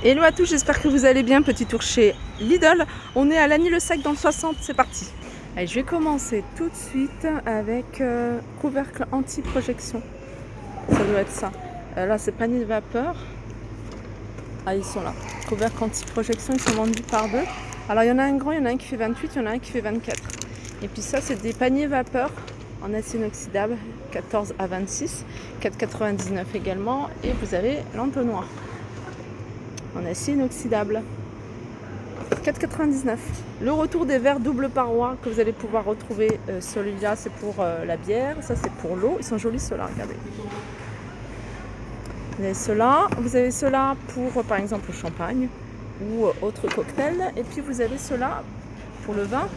Hello à tous, j'espère que vous allez bien. Petit tour chez Lidl. On est à Lagny-le-Sac dans le 60, c'est parti. Allez, je vais commencer tout de suite avec couvercle anti-projection. Ça doit être ça. Là, c'est panier de vapeur. Ah, ils sont là. Couvercle anti-projection, ils sont vendus par deux. Alors, il y en a un grand, il y en a un qui fait 28, il y en a un qui fait 24. Et puis ça, c'est des paniers vapeur en acier inoxydable, 14 à 26, 4,99 également. Et vous avez l'entonnoir en acier inoxydable, 4,99. Le retour des verres double paroi que vous allez pouvoir retrouver, celui-là c'est pour la bière, ça c'est pour l'eau, ils sont jolis ceux-là, regardez. Vous avez ceux-là pour par exemple le champagne ou autre cocktail, et puis vous avez ceux-là pour le vin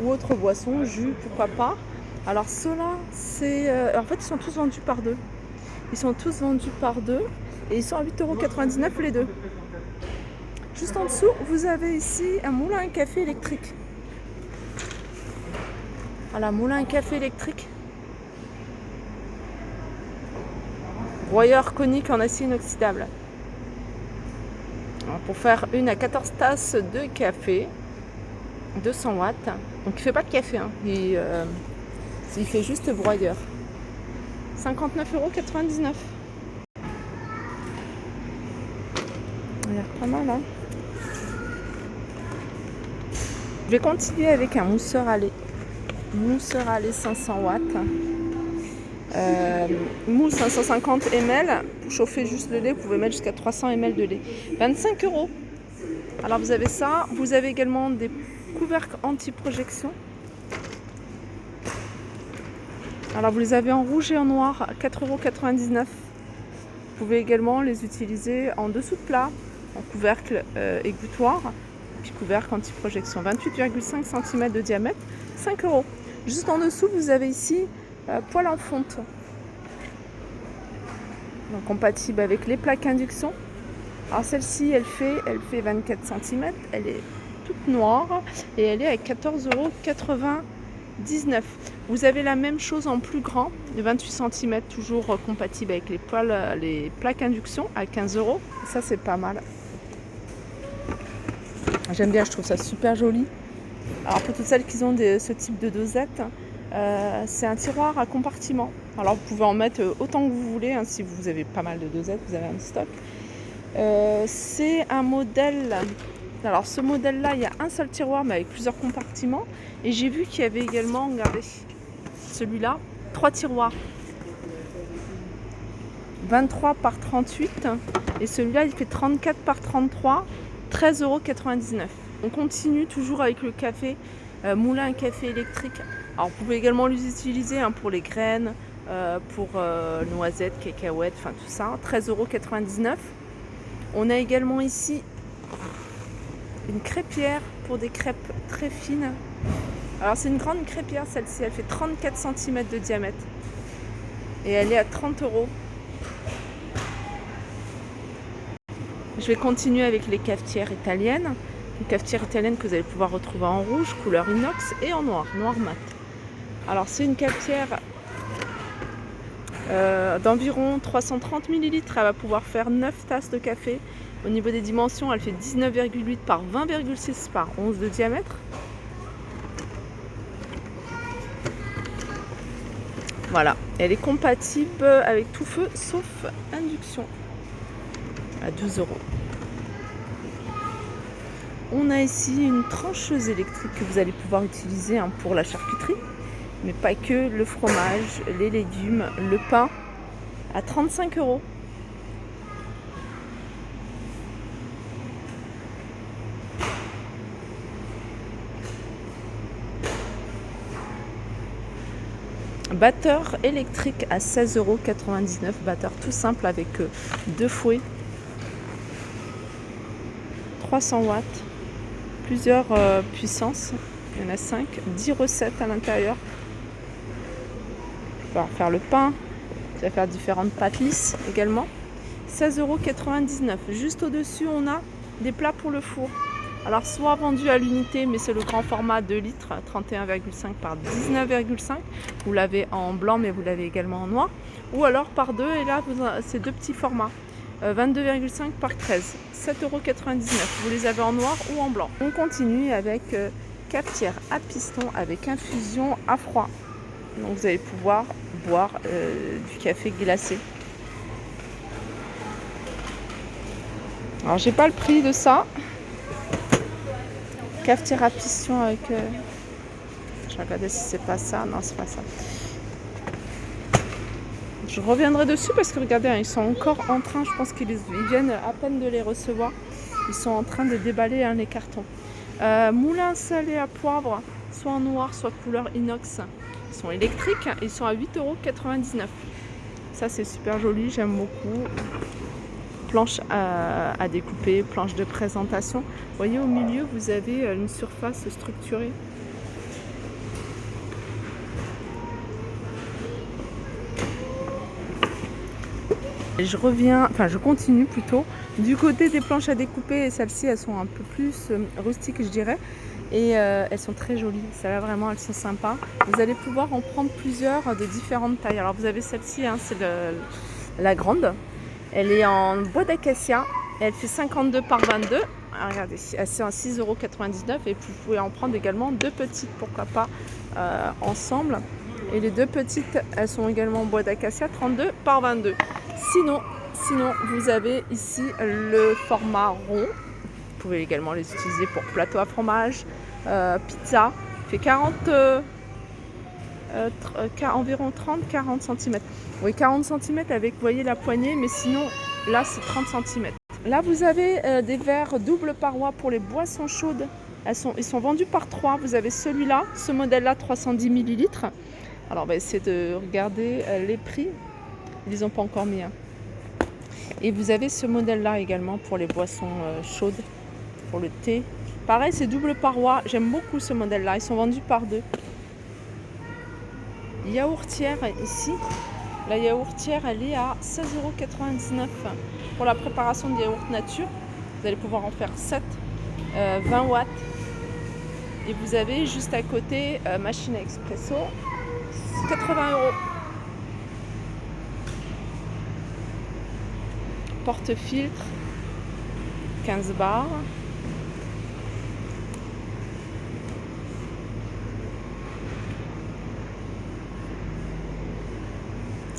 ou autre boisson, jus, pourquoi pas. Alors ceux-là, c'est en fait ils sont tous vendus par deux. Ils sont tous vendus par deux et ils sont à 8,99 € les deux. Juste en dessous, vous avez ici un moulin à café électrique. Voilà, moulin à café électrique. Broyeur conique en acier inoxydable. Alors, pour faire une à 14 tasses de café, 200 watts. Donc il ne fait pas de café, hein. Il fait juste broyeur. 59,99 €. Il a l'air pas mal, hein. Je vais continuer avec un mousseur à lait. Mousseur à lait 500 watts. Mousse 550 ml. Pour chauffer juste le lait, vous pouvez mettre jusqu'à 300 ml de lait. 25 €. Alors vous avez ça. Vous avez également des couvercles anti-projection. Alors vous les avez en rouge et en noir, 4,99 €. Vous pouvez également les utiliser en dessous de plat, en couvercle égouttoir. Puis couvercle anti-projection, 28,5 cm de diamètre, 5 €. Juste en dessous, vous avez ici poêle en fonte. Donc compatible avec les plaques induction. Alors celle-ci, elle fait 24 cm, elle est toute noire et elle est à 14,99 €. Vous avez la même chose en plus grand, de 28 cm, toujours compatible avec les plaques induction à 15 €. Ça, c'est pas mal. J'aime bien, je trouve ça super joli. Alors pour toutes celles qui ont ce type de dosette, c'est un tiroir à compartiment. Alors vous pouvez en mettre autant que vous voulez, hein, si vous avez pas mal de dosettes, vous avez un stock. C'est un modèle. Alors ce modèle-là, il y a un seul tiroir mais avec plusieurs compartiments. Et j'ai vu qu'il y avait également, regardez, celui-là, 3 tiroirs. 23 par 38. Et celui-là, il fait 34 par 33. 13,99 €. On continue toujours avec le café, moulin à café électrique. Alors vous pouvez également les utiliser, hein, pour les graines, pour noisettes, cacahuètes, enfin tout ça. 13,99 €. On a également ici une crêpière pour des crêpes très fines. Alors c'est une grande crêpière celle-ci, elle fait 34 cm de diamètre. Et elle est à 30 €. Je vais continuer avec les cafetières italiennes. Une cafetière italienne que vous allez pouvoir retrouver en rouge, couleur inox, et en noir, noir mat. Alors c'est une cafetière d'environ 330 ml. Elle va pouvoir faire 9 tasses de café. Au niveau des dimensions, elle fait 19,8 par 20,6 par 11 de diamètre. Voilà, elle est compatible avec tout feu sauf induction. À 12 €. On a ici une trancheuse électrique que vous allez pouvoir utiliser, hein, pour la charcuterie, mais pas que, le fromage, les légumes, le pain, à 35 €. Batteur électrique à 16,99 €. Batteur tout simple avec 2 fouets. 300 watts. Plusieurs puissances. Il y en a 5. 10 recettes à l'intérieur. On va faire le pain. Tu vas faire différentes pâtes lisses également. 16,99 €. Juste au-dessus, on a des plats pour le four. Alors soit vendu à l'unité, mais c'est le grand format 2 litres, 31,5 par 19,5. Vous l'avez en blanc, mais vous l'avez également en noir. Ou alors par deux, et là, c'est deux petits formats. 22,5 par 13, 7,99 €. Vous les avez en noir ou en blanc. On continue avec cafetière à piston avec infusion à froid. Donc vous allez pouvoir boire du café glacé. Alors j'ai pas le prix de ça. Cafetière à piston avec... je vais regarder si c'est pas ça. Non, c'est pas ça. Je reviendrai dessus parce que regardez, ils sont encore en train, je pense qu'ils viennent à peine de les recevoir. Ils sont en train de déballer les cartons. Moulin salé à poivre, soit en noir, soit couleur inox. Ils sont électriques, ils sont à 8,99 €. Ça c'est super joli, j'aime beaucoup. Planche à découper, planche de présentation. Vous voyez au milieu, vous avez une surface structurée. Et je continue plutôt du côté des planches à découper, et celles-ci elles sont un peu plus rustiques je dirais, et elles sont très jolies, celles-là vraiment elles sont sympas. Vous allez pouvoir en prendre plusieurs de différentes tailles. Alors vous avez celle-ci, hein, c'est la grande, elle est en bois d'acacia, elle fait 52 par 22. Alors, regardez, elle c'est à 6,99 € et vous pouvez en prendre également deux petites, pourquoi pas ensemble. Et les deux petites, elles sont également en bois d'acacia, 32 par 22. Sinon, vous avez ici le format rond. Vous pouvez également les utiliser pour plateau à fromage, pizza. Il fait environ 30-40 cm. Oui, 40 cm avec, vous voyez, la poignée, mais sinon, là, c'est 30 cm. Là, vous avez des verres double paroi pour les boissons chaudes. Ils sont vendus par 3. Vous avez celui-là, ce modèle-là, 310 ml. Alors, on va essayer de regarder les prix. Ils les ont pas encore mis. Hein. Et vous avez ce modèle-là également pour les boissons chaudes, pour le thé. Pareil, c'est double paroi. J'aime beaucoup ce modèle-là. Ils sont vendus par 2. Yaourtière ici. La yaourtière, elle est à 16,99 € pour la préparation de yaourt nature. Vous allez pouvoir en faire 7, 20 watts. Et vous avez juste à côté machine à expresso, 80 €. Porte-filtre, 15 bars.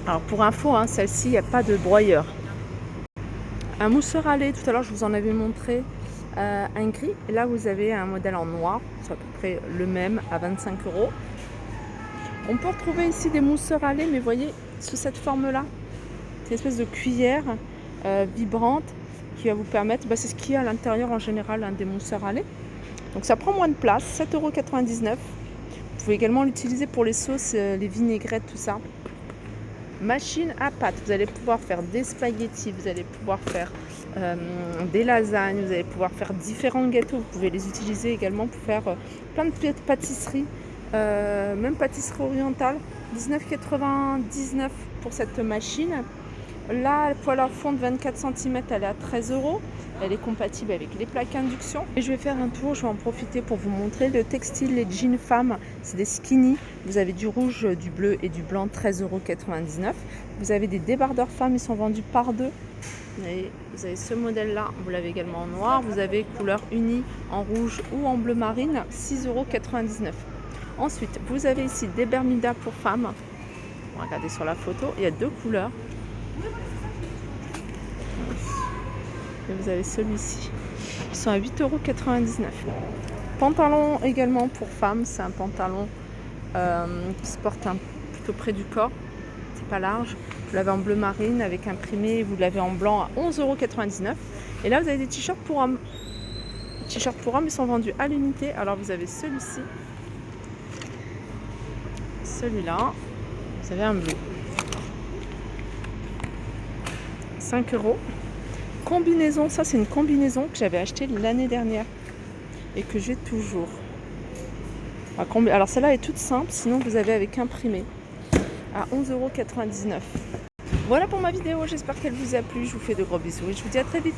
Alors pour info, hein, celle-ci, il n'y a pas de broyeur. Un mousseur à lait, tout à l'heure je vous en avais montré un gris. Et là vous avez un modèle en noir, c'est à peu près le même à 25 €. On peut retrouver ici des mousseurs à lait, mais vous voyez, sous cette forme-là, c'est une espèce de cuillère vibrante qui va vous permettre, c'est ce qu'il y a à l'intérieur en général, des mousseurs à lait. Donc ça prend moins de place, 7,99 €. Vous pouvez également l'utiliser pour les sauces, les vinaigrettes, tout ça. Machine à pâte, vous allez pouvoir faire des spaghettis, vous allez pouvoir faire des lasagnes, vous allez pouvoir faire différents gâteaux. Vous pouvez les utiliser également pour faire plein de pâtisseries, même pâtisserie orientale. 19,99 € pour cette machine. Là, la poêle à fond de 24 cm, elle est à 13 €. Elle est compatible avec les plaques induction. Et je vais faire un tour, je vais en profiter pour vous montrer le textile, les jeans femmes. C'est des skinny. Vous avez du rouge, du bleu et du blanc, 13,99 €. Vous avez des débardeurs femmes, ils sont vendus par 2. Vous avez ce modèle-là, vous l'avez également en noir. Vous avez couleur unie en rouge ou en bleu marine, 6,99 €. Ensuite, vous avez ici des Bermudas pour femmes. Regardez sur la photo, il y a 2 couleurs. Et vous avez celui-ci. Ils sont à 8,99 €. Pantalon également pour femmes. C'est un pantalon qui se porte plutôt près du corps. C'est pas large. Vous l'avez en bleu marine avec imprimé. Vous l'avez en blanc à 11,99 €. Et là, vous avez des t-shirts pour hommes. Les t-shirts pour hommes, ils sont vendus à l'unité. Alors, vous avez celui-ci. Celui-là. Vous avez un bleu. 5 €. Combinaison, ça c'est une combinaison que j'avais achetée l'année dernière et que j'ai toujours. Alors celle-là est toute simple, sinon vous avez avec imprimé à 11,99 €. Voilà pour ma vidéo, j'espère qu'elle vous a plu, je vous fais de gros bisous et je vous dis à très vite.